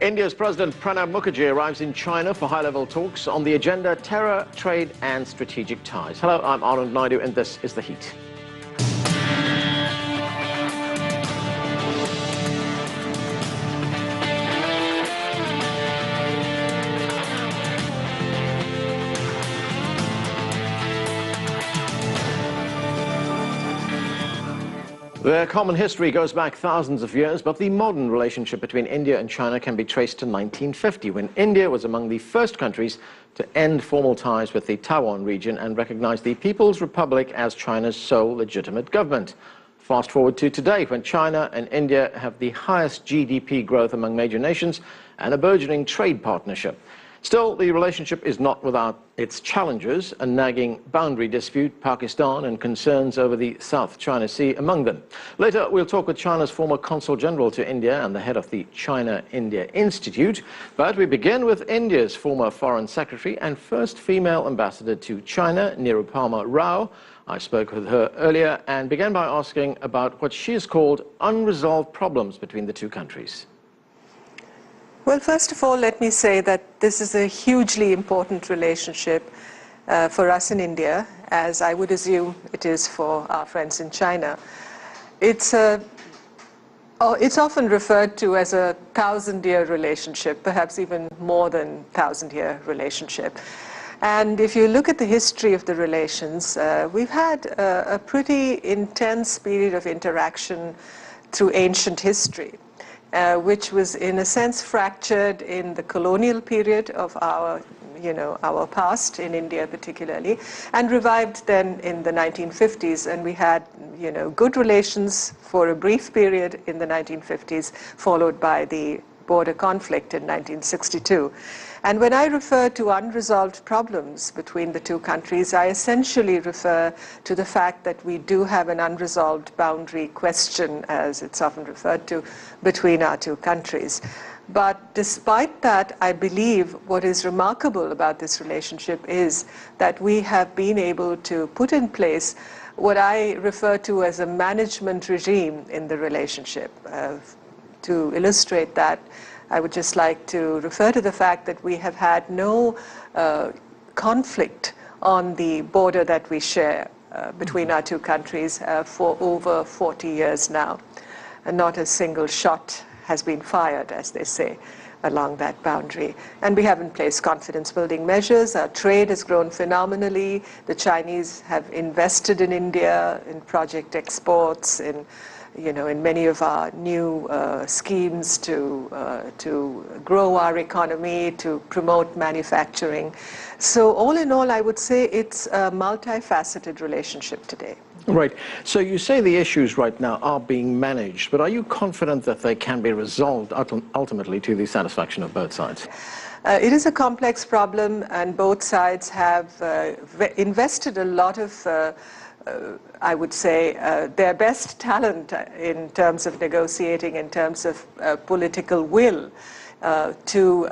India's President Pranab Mukherjee arrives in China for high-level talks on the agenda terror, trade and strategic ties. Hello, I'm Anand Naidu and this is The Heat. Their common history goes back thousands of years, but the modern relationship between India and China can be traced to 1950, when India was among the first countries to end formal ties with the Taiwan region and recognize the People's Republic as China's sole legitimate government. Fast forward to today, when China and India have the highest GDP growth among major nations and a burgeoning trade partnership. Still, the relationship is not without its challenges, a nagging boundary dispute, Pakistan, and concerns over the South China Sea among them. Later, we'll talk with China's former Consul General to India and the head of the China-India Institute. But we begin with India's former Foreign Secretary and first female ambassador to China, Nirupama Rao. I spoke with her earlier and began by asking about what she has called unresolved problems between the two countries. Well, first of all, let me say that this is a hugely important relationship for us in India, as I would assume it is for our friends in China. It's often referred to as a 1,000-year relationship, perhaps even more than 1,000-year relationship. And if you look at the history of the relations, we've had a pretty intense period of interaction through ancient history. Which was in a sense fractured in the colonial period of our past, in India particularly, and revived then in the 1950s. And we had, good relations for a brief period in the 1950s, followed by the border conflict in 1962. And when I refer to unresolved problems between the two countries, I essentially refer to the fact that we do have an unresolved boundary question, as it's often referred to, between our two countries. But despite that, I believe what is remarkable about this relationship is that we have been able to put in place what I refer to as a management regime in the relationship. To illustrate that, I would just like to refer to the fact that we have had no conflict on the border that we share between our two countries for over 40 years now. And not a single shot has been fired, as they say, along that boundary. And we have in place confidence-building measures. Our trade has grown phenomenally. The Chinese have invested in India, in project exports, in many of our new schemes to grow our economy, to promote manufacturing. So all in all, I would say it's a multifaceted relationship today. Right. So you say the issues right now are being managed, but are you confident that they can be resolved ultimately to the satisfaction of both sides? It is a complex problem, and both sides have invested a lot of I would say, their best talent in terms of negotiating, in terms of political will to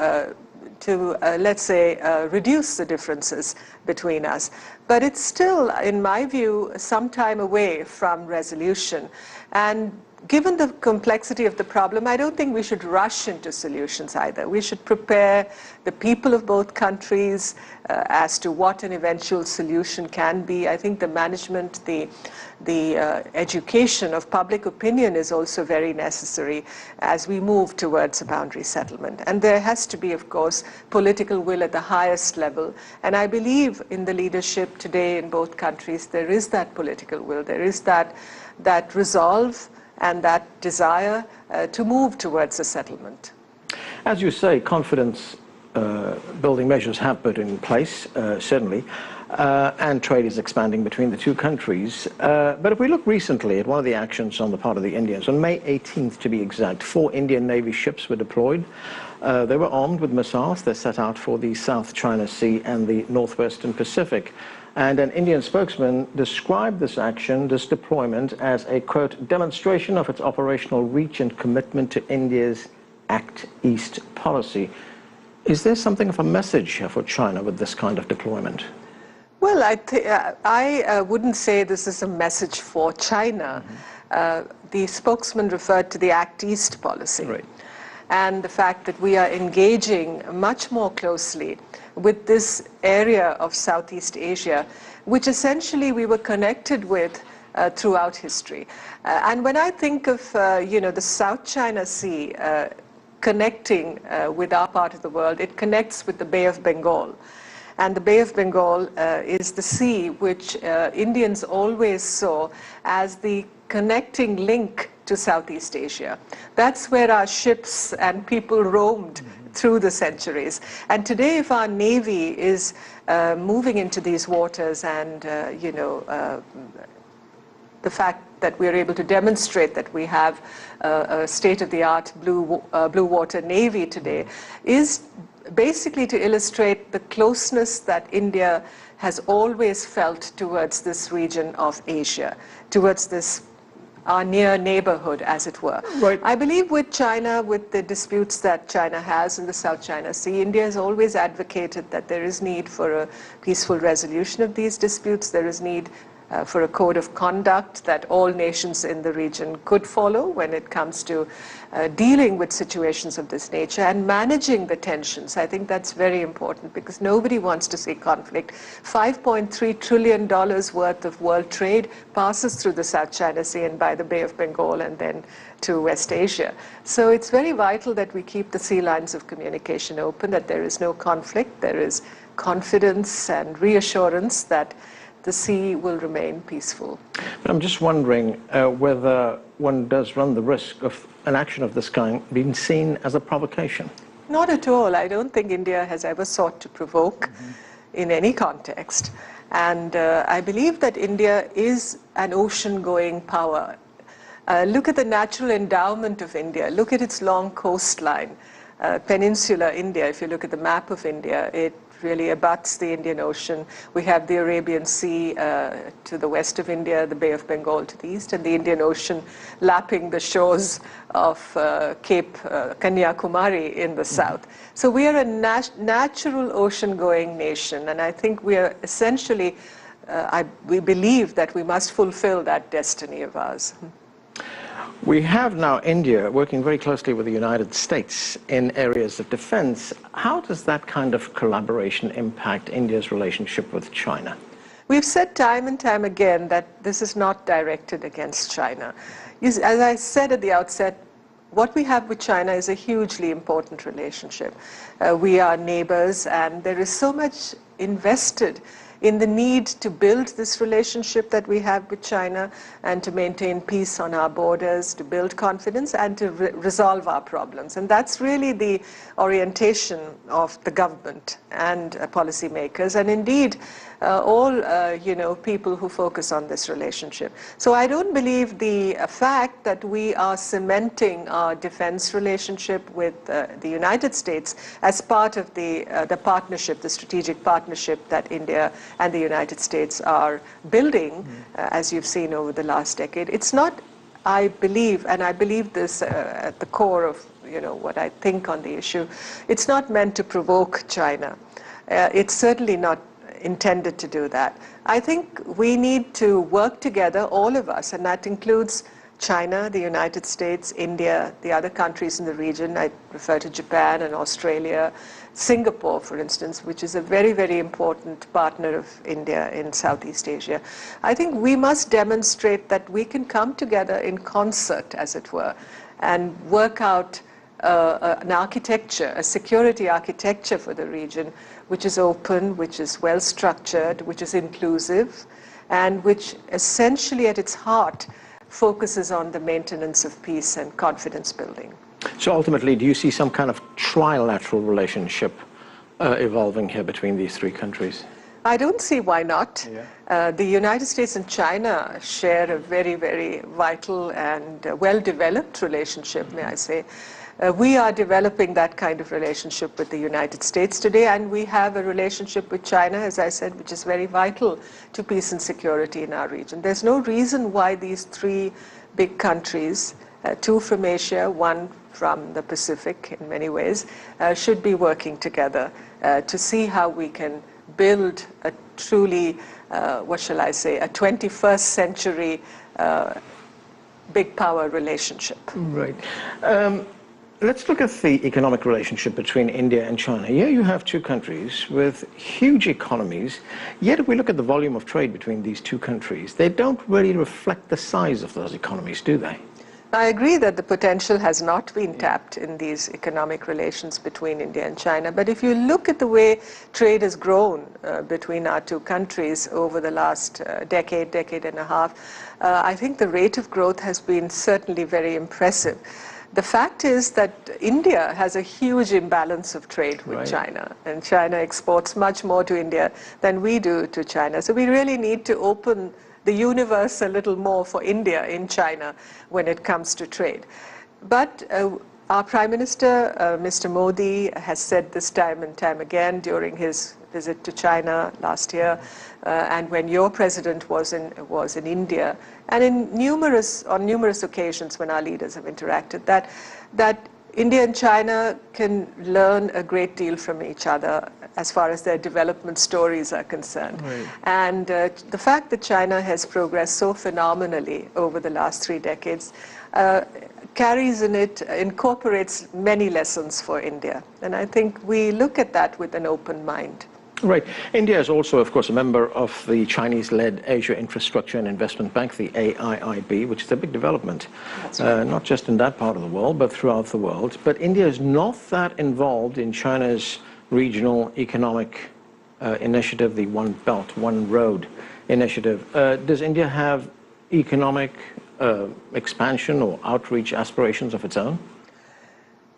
let's say, reduce the differences between us. But it's still, in my view, some time away from resolution. And given the complexity of the problem, I don't think we should rush into solutions either. We should prepare the people of both countries as to what an eventual solution can be. I think the management, the education of public opinion is also very necessary as we move towards a boundary settlement. And there has to be, of course, political will at the highest level. And I believe in the leadership today in both countries, there is that political will, there is that resolve and that desire to move towards a settlement. As you say, confidence building measures have put in place, certainly, and trade is expanding between the two countries. But if we look recently at one of the actions on the part of the Indians, on May 18th to be exact, 4 Indian Navy ships were deployed. They were armed with missiles. They're set out for the South China Sea and the Northwestern Pacific. And an Indian spokesman described this action, this deployment, as a, quote, demonstration of its operational reach and commitment to India's Act East policy. Is there something of a message here for China with this kind of deployment? Well, I wouldn't say this is a message for China. The spokesman referred to the Act East policy. Right. and the fact that we are engaging much more closely with this area of Southeast Asia, which essentially we were connected with throughout history. And when I think of the South China Sea connecting with our part of the world, it connects with the Bay of Bengal. And the Bay of Bengal is the sea which Indians always saw as the connecting link to Southeast Asia. That's where our ships and people roamed through the centuries. And today, if our Navy is moving into these waters and, the fact that we're able to demonstrate that we have a state-of-the-art blue water Navy today is basically to illustrate the closeness that India has always felt towards this region of Asia, towards this our near neighborhood, as it were. Right. I believe with China, with the disputes that China has in the South China Sea, India has always advocated that there is need for a peaceful resolution of these disputes. There is need for a code of conduct that all nations in the region could follow when it comes to dealing with situations of this nature and managing the tensions. I think that's very important because nobody wants to see conflict. $5.3 trillion worth of world trade passes through the South China Sea and by the Bay of Bengal and then to West Asia. So it's very vital that we keep the sea lines of communication open, that there is no conflict, there is confidence and reassurance that the sea will remain peaceful. But I'm just wondering whether one does run the risk of an action of this kind being seen as a provocation. Not at all. I don't think India has ever sought to provoke in any context. And I believe that India is an ocean-going power. Look at the natural endowment of India. Look at its long coastline. Peninsular India, if you look at the map of India, it really abuts the Indian Ocean. We have the Arabian Sea to the west of India, the Bay of Bengal to the east, and the Indian Ocean lapping the shores of Cape Kanyakumari in the south. So we are a natural ocean-going nation, and I think we are essentially, we believe that we must fulfill that destiny of ours. We have now India working very closely with the United States in areas of defense. How does that kind of collaboration impact India's relationship with China? We've said time and time again that this is not directed against China. As I said at the outset, what we have with China is a hugely important relationship. We are neighbors, and there is so much invested in the need to build this relationship that we have with China and to maintain peace on our borders, to build confidence and to resolve our problems. And that's really the orientation of the government and policymakers, and indeed all people who focus on this relationship. So I don't believe the fact that we are cementing our defense relationship with the United States as part of the partnership, the strategic partnership that India and the United States are building, as you've seen over the last decade. It's not, I believe, and I believe this at the core of what I think on the issue, it's not meant to provoke China. It's certainly not intended to do that. I think we need to work together, all of us, and that includes China, the United States, India, the other countries in the region. I refer to Japan and Australia, Singapore, for instance, which is a very, very important partner of India in Southeast Asia. I think we must demonstrate that we can come together in concert, as it were, and work out an architecture, a security architecture for the region, which is open, which is well structured, which is inclusive, and which essentially at its heart focuses on the maintenance of peace and confidence building. So ultimately, do you see some kind of trilateral relationship evolving here between these three countries? I don't see why not. Yeah. The United States and China share a very, very vital and well-developed relationship, may I say. We are developing that kind of relationship with the United States today, and we have a relationship with China, as I said, which is very vital to peace and security in our region. There's no reason why these three big countries, two from Asia, one from the Pacific in many ways, should be working together to see how we can build a truly, what shall I say, a 21st century big power relationship. Right. Let's look at the economic relationship between India and China. Here you have two countries with huge economies, yet if we look at the volume of trade between these two countries, they don't really reflect the size of those economies, do they? I agree that the potential has not been tapped in these economic relations between India and China. But if you look at the way trade has grown between our two countries over the last decade, decade and a half, I think the rate of growth has been certainly very impressive. The fact is that India has a huge imbalance of trade with China, and China exports much more to India than we do to China. So we really need to open the universe a little more for India in China when it comes to trade. But our Prime Minister, Mr. Modi, has said this time and time again during his visit to China last year, and when your president was in India, and on numerous occasions when our leaders have interacted, that India and China can learn a great deal from each other as far as their development stories are concerned. Right. And the fact that China has progressed so phenomenally over the last 3 decades incorporates many lessons for India. And I think we look at that with an open mind. Right. India is also, of course, a member of the Chinese-led Asia Infrastructure and Investment Bank, the AIIB, which is a big development, not just in that part of the world, but throughout the world. But India is not that involved in China's regional economic initiative, the One Belt, One Road initiative. Does India have economic expansion or outreach aspirations of its own?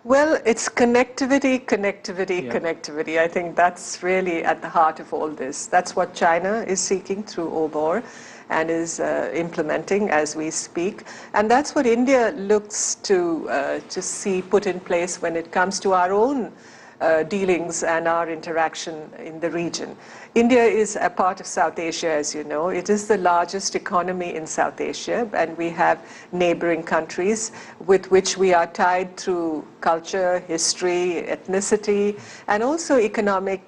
Well, it's connectivity, connectivity. I think that's really at the heart of all this. That's what China is seeking through OBOR and is implementing as we speak. And that's what India looks to see put in place when it comes to our own dealings and our interaction in the region. India is a part of South Asia, as you know. It is the largest economy in South Asia, and we have neighboring countries with which we are tied through culture, history, ethnicity, and also economic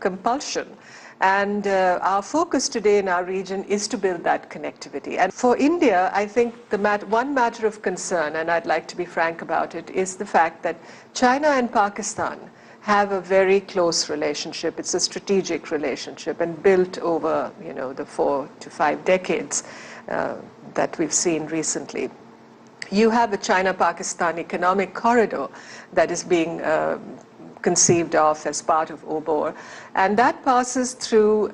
compulsion. And our focus today in our region is to build that connectivity. And for India, I think one matter of concern, and I'd like to be frank about it, is the fact that China and Pakistan have a very close relationship. It's a strategic relationship and built over, the 4 to 5 decades that we've seen recently. You have a China-Pakistan economic corridor that is being conceived of as part of OBOR, and that passes through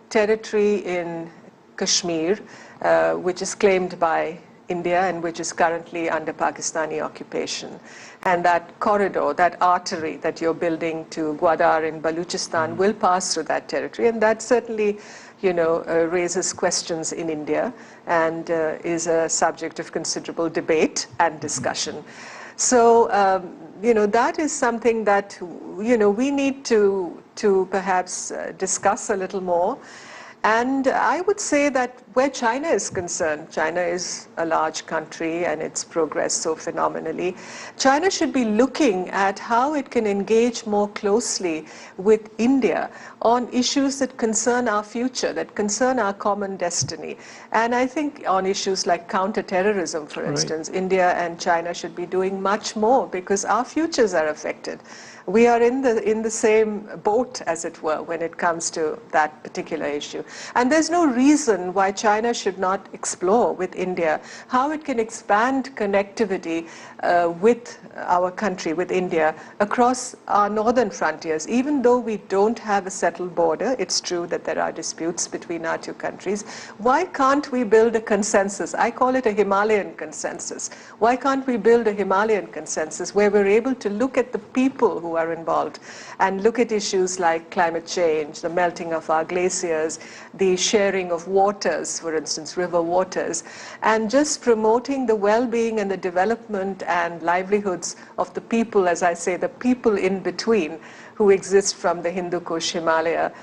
territory in Kashmir, which is claimed by India and which is currently under Pakistani occupation. And that corridor, that artery that you're building to Gwadar in Baluchistan will pass through that territory, and that certainly raises questions in India and is a subject of considerable debate and discussion. So that is something that we need to perhaps discuss a little more. And I would say that where China is concerned, China is a large country and it's progressed so phenomenally. China should be looking at how it can engage more closely with India on issues that concern our future, that concern our common destiny. And I think on issues like counterterrorism, for instance, India and China should be doing much more because our futures are affected. We are in the same boat, as it were, when it comes to that particular issue. And there's no reason why China should not explore with India how it can expand connectivity with our country, with India, across our northern frontiers. Even though we don't have a settled border, it's true that there are disputes between our two countries. Why can't we build a consensus? I call it a Himalayan consensus. Why can't we build a Himalayan consensus where we're able to look at the people who are involved and look at issues like climate change, the melting of our glaciers, the sharing of waters, for instance, river waters, and just promoting the well-being and the development and livelihoods of the people, as I say, the people in between who exist from the Hindu Kush Himalaya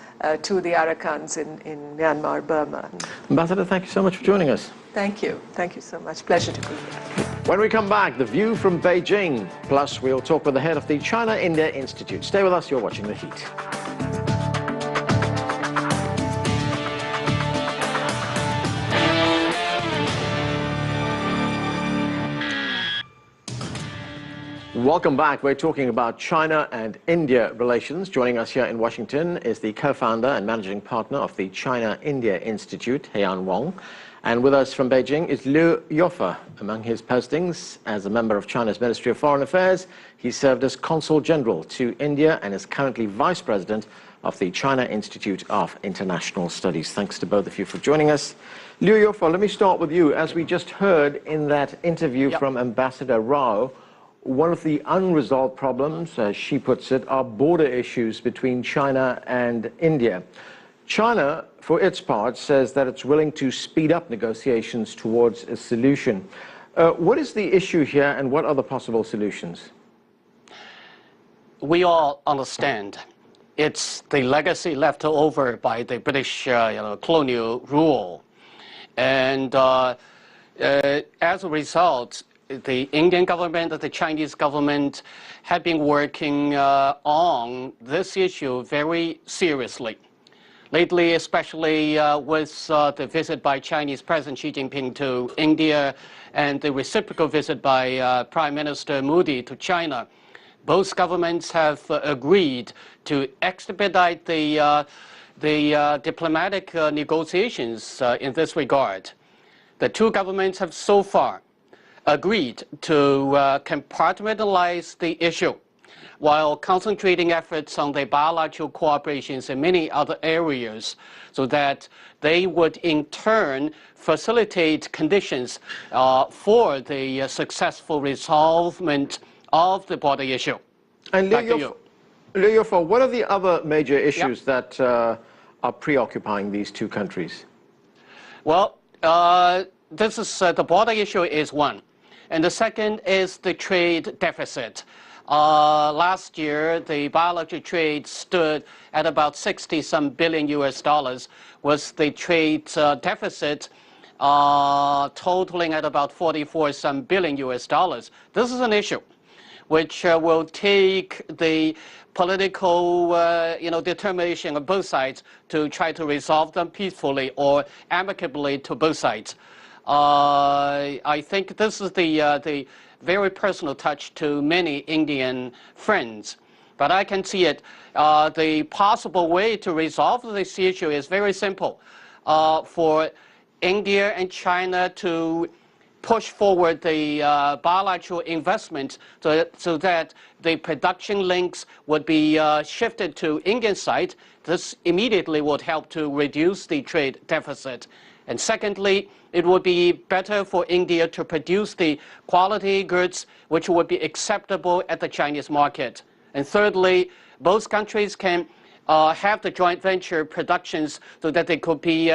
to the Arakans in Myanmar, Burma. Ambassador, thank you so much for joining us. Thank you. Thank you so much. Pleasure to be here. When we come back, the view from Beijing. Plus, we'll talk with the head of the China-India Institute. Stay with us. You're watching The Heat. Welcome back. We're talking about China and India relations. Joining us here in Washington is the co-founder and managing partner of the China-India Institute, Heian Wang. And with us from Beijing is Liu Yofa. Among his postings as a member of China's Ministry of Foreign Affairs, he served as Consul General to India and is currently Vice President of the China Institute of International Studies. Thanks to both of you for joining us. Liu Yofa, let me start with you. As we just heard in that interview from Ambassador Rao, one of the unresolved problems, as she puts it, are border issues between China and India. China, for its part, says that it's willing to speed up negotiations towards a solution. What is the issue here and what are the possible solutions? We all understand it's the legacy left over by the British colonial rule. And as a result, the Indian government and the Chinese government have been working on this issue very seriously. Lately, especially with the visit by Chinese President Xi Jinping to India and the reciprocal visit by Prime Minister Modi to China, both governments have agreed to expedite the diplomatic negotiations in this regard. The two governments have so far agreed to compartmentalize the issue while concentrating efforts on the bilateral cooperations in many other areas so that they would in turn facilitate conditions for the successful resolvement of the border issue. And Liu Yofa, what are the other major issues that are preoccupying these two countries? Well, this is the border issue is one. And the second is the trade deficit. Last year, the bilateral trade stood at about 60-some billion US dollars, was the trade deficit totaling at about 44-some billion US dollars. This is an issue which will take the political determination of both sides to try to resolve them peacefully or amicably to both sides. I think this is the very personal touch to many Indian friends. But I can see it. The possible way to resolve this issue is very simple. For India and China to push forward the bilateral investment so that the production links would be shifted to Indian side. This immediately would help to reduce the trade deficit. And secondly, it would be better for India to produce the quality goods which would be acceptable at the Chinese market. And thirdly, both countries can have the joint venture productions so that they could be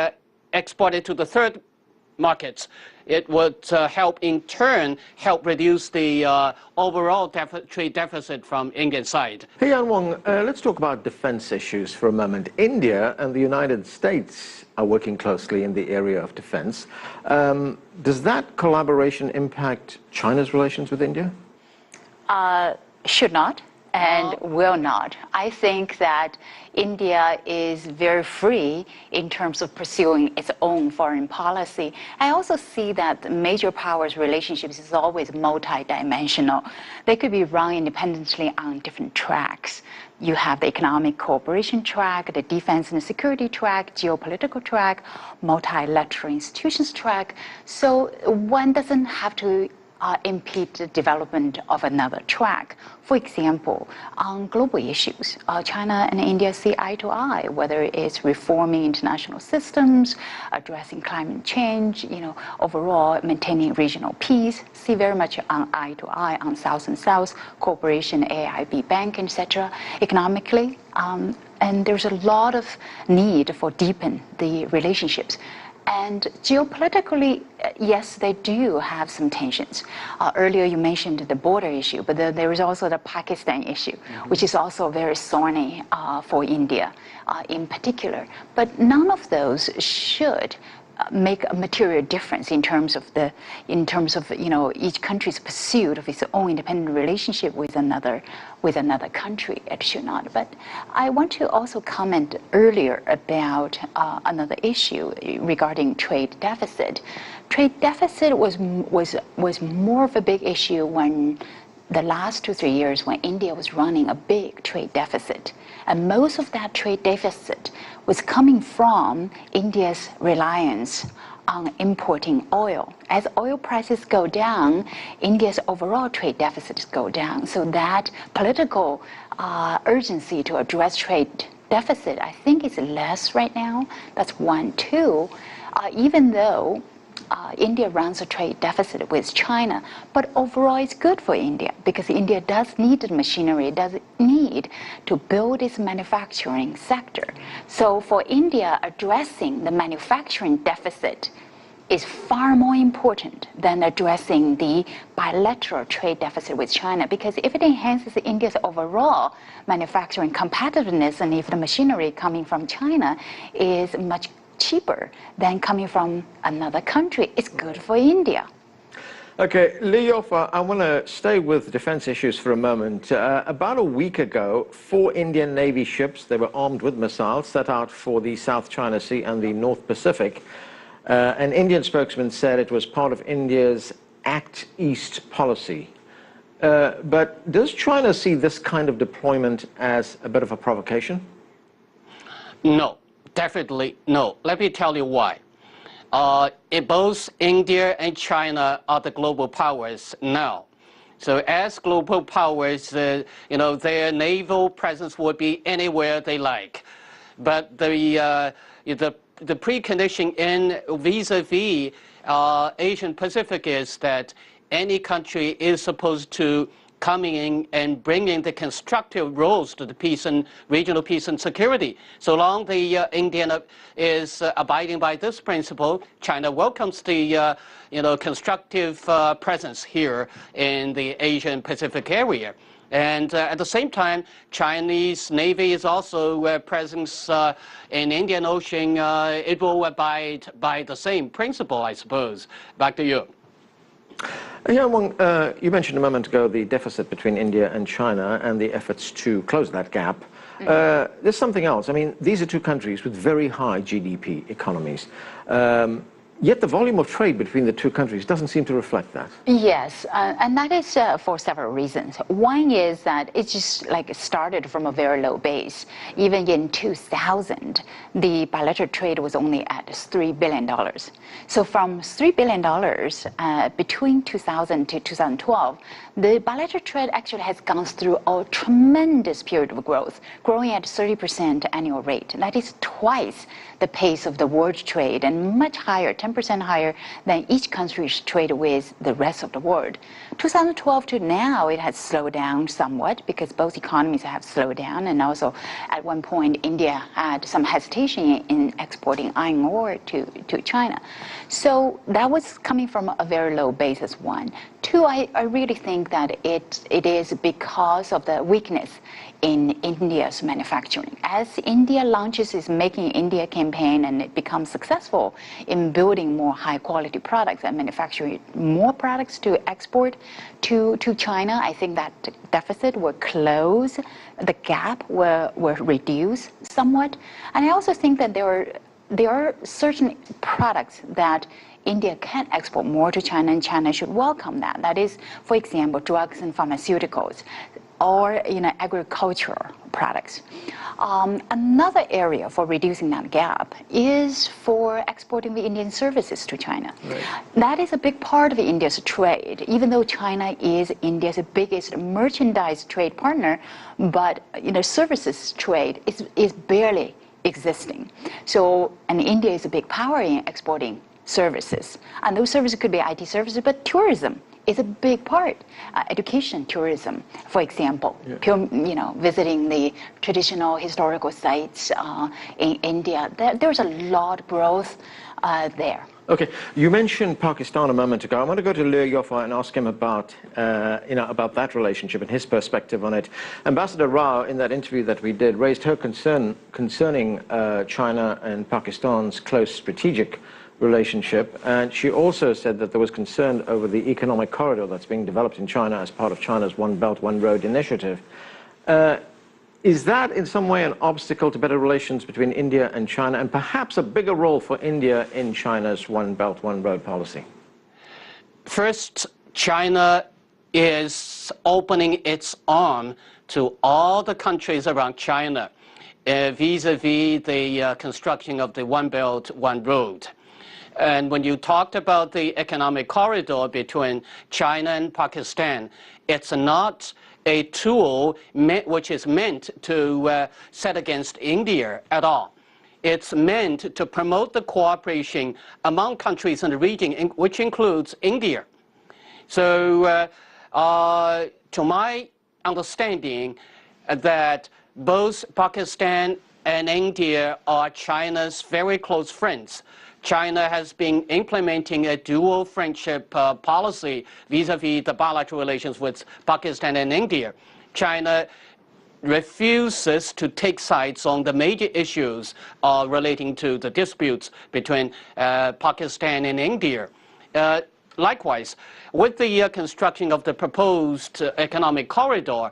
exported to the third markets. It would help in turn reduce the overall trade deficit from Indian side. Heian Wang, let's talk about defense issues for a moment. India and the United States are working closely in the area of defense. Does that collaboration impact China's relations with India? Should not and will not. I think that India is very free in terms of pursuing its own foreign policy. I also see that major powers relationships is always multidimensional. They could be run independently on different tracks. You have the economic cooperation track, the defense and security track, geopolitical track, multilateral institutions track. So one doesn't have to impede the development of another track. For example, on global issues, China and India see eye to eye, whether it's reforming international systems, addressing climate change, overall maintaining regional peace, see very much on eye to eye on South and South, cooperation, AIB Bank, etc. Economically, and there's a lot of need for deepen the relationships. And geopolitically, yes, they do have some tensions. Earlier you mentioned the border issue, but there is also the Pakistan issue, which is also very thorny for India in particular. But none of those should make a material difference in terms of each country's pursuit of its own independent relationship with another country. It should not. But I want to also comment earlier about another issue regarding trade deficit. Trade deficit was more of a big issue when the last 2-3 years when India was running a big trade deficit. And most of that trade deficit was coming from India's reliance on importing oil. As oil prices go down, India's overall trade deficits go down. So that political urgency to address trade deficit, I think, is less right now. That's one. Two, even though India runs a trade deficit with China, but overall it's good for India because India does need the machinery, does need to build its manufacturing sector. So for India, addressing the manufacturing deficit is far more important than addressing the bilateral trade deficit with China, because if it enhances India's overall manufacturing competitiveness, and if the machinery coming from China is much cheaper than coming from another country, it's good for India. Okay, Liu Youfa, I want to stay with defense issues for a moment. About a week ago, 4 Indian Navy ships, they were armed with missiles, set out for the South China Sea and the North Pacific. An Indian spokesman said it was part of India's Act East policy. But does China see this kind of deployment as a bit of a provocation? No, definitely no. Let me tell you why. Both India and China are the global powers now. So as global powers, their naval presence would be anywhere they like. But the precondition in vis-a-vis Asian Pacific is that any country is supposed to coming in and bringing the constructive roles to the peace and regional peace and security. So long the India is abiding by this principle, China welcomes the constructive presence here in the Asian Pacific area. And at the same time, Chinese Navy is also presence in Indian Ocean. It will abide by the same principle, I suppose. Back to you. Yeah, Wang, you mentioned a moment ago the deficit between India and China and the efforts to close that gap. There's something else. I mean, these are two countries with very high GDP economies. Yet the volume of trade between the two countries doesn't seem to reflect that. Yes, and that is for several reasons. One is that it just started from a very low base. Even in 2000, the bilateral trade was only at $3 billion. So from $3 billion between 2000 to 2012, the bilateral trade actually has gone through a tremendous period of growth, growing at 30% annual rate. That is twice the pace of the world trade and much higher, 10% higher than each country's trade with the rest of the world. 2012 to now, it has slowed down somewhat because both economies have slowed down, and also at one point India had some hesitation in exporting iron ore to China. So that was coming from a very low base as one. Two, I really think that it is because of the weakness in India's manufacturing. As India launches its Make in India campaign and it becomes successful in building more high quality products and manufacturing more products to export to China, I think that deficit will close, the gap will reduce somewhat. And I also think that there are certain products that India can export more to China, and China should welcome that. That is, for example, drugs and pharmaceuticals, or agricultural products. Another area for reducing that gap is for exporting the Indian services to China. Right. That is a big part of India's trade, even though China is India's biggest merchandise trade partner, but services trade is barely existing. So, and India is a big power in exporting services, and those services could be IT services, but tourism is a big part. Education, tourism, for example, visiting the traditional historical sites in India. There's a lot of growth there. Okay, you mentioned Pakistan a moment ago. I want to go to Liu Youfa and ask him about that relationship and his perspective on it. Ambassador Rao, in that interview that we did, raised her concern concerning China and Pakistan's close strategic relationship, and she also said that there was concern over the economic corridor that's being developed in China as part of China's One Belt, One Road initiative. Is that in some way an obstacle to better relations between India and China, and perhaps a bigger role for India in China's One Belt, One Road policy? First, China is opening its arm to all the countries around China vis-a-vis the construction of the One Belt, One Road. And when you talked about the economic corridor between China and Pakistan, it's not a tool which is meant to set against India at all. It's meant to promote the cooperation among countries in the region, which includes India. So, to my understanding, that both Pakistan and India are China's very close friends. China has been implementing a dual friendship policy vis-a-vis the bilateral relations with Pakistan and India. China refuses to take sides on the major issues relating to the disputes between Pakistan and India. Likewise, with the construction of the proposed economic corridor,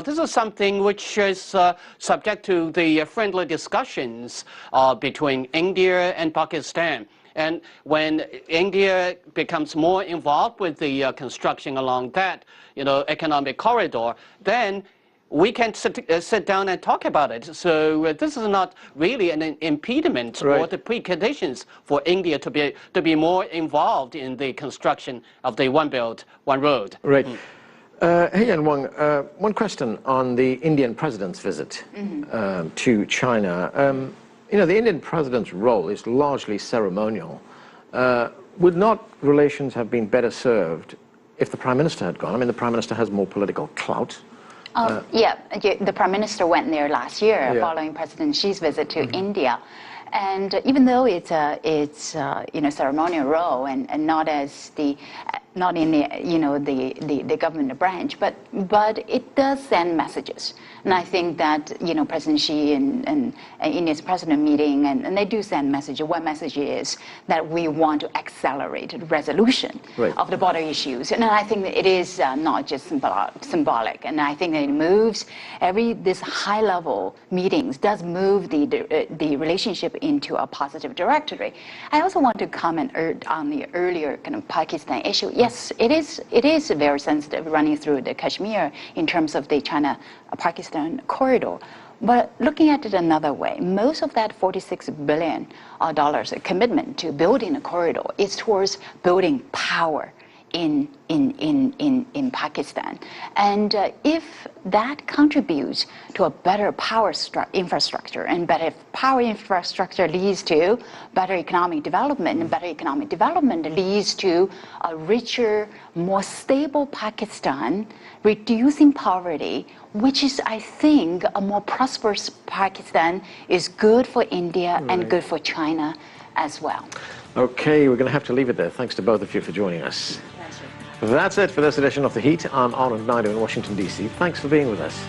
this is something which is subject to the friendly discussions between India and Pakistan. And when India becomes more involved with the construction along that, economic corridor, then we can sit down and talk about it. So this is not really an impediment or the preconditions for India to be more involved in the construction of the One Belt, One Road. Right. Hey, Yan Wang, one question on the Indian president's visit to China. The Indian president's role is largely ceremonial. Would not relations have been better served if the Prime Minister had gone? I mean, the Prime Minister has more political clout. The Prime Minister went there last year following President Xi's visit to India. And even though it's a ceremonial role and not in the government branch, but it does send messages. And I think that President Xi and India's president meeting and they do send messages. One message is that we want to accelerate the resolution of the border issues, and I think that it is not just symbolic. And I think that it moves this high level meetings does move the relationship into a positive directory. I also want to comment on the earlier kind of Pakistan issue. Yes, it is very sensitive running through the Kashmir in terms of the China-Pakistan corridor. But looking at it another way, most of that $46 billion commitment to building a corridor is towards building power in Pakistan. And if that contributes to a better power infrastructure, and better power infrastructure leads to better economic development, and better economic development leads to a richer, more stable Pakistan, reducing poverty, which is, I think, a more prosperous Pakistan is good for India and good for China as well. Okay, we're going to have to leave it there. Thanks to both of you for joining us. That's it for this edition of The Heat. I'm Arnold Naidu in Washington, D.C. Thanks for being with us.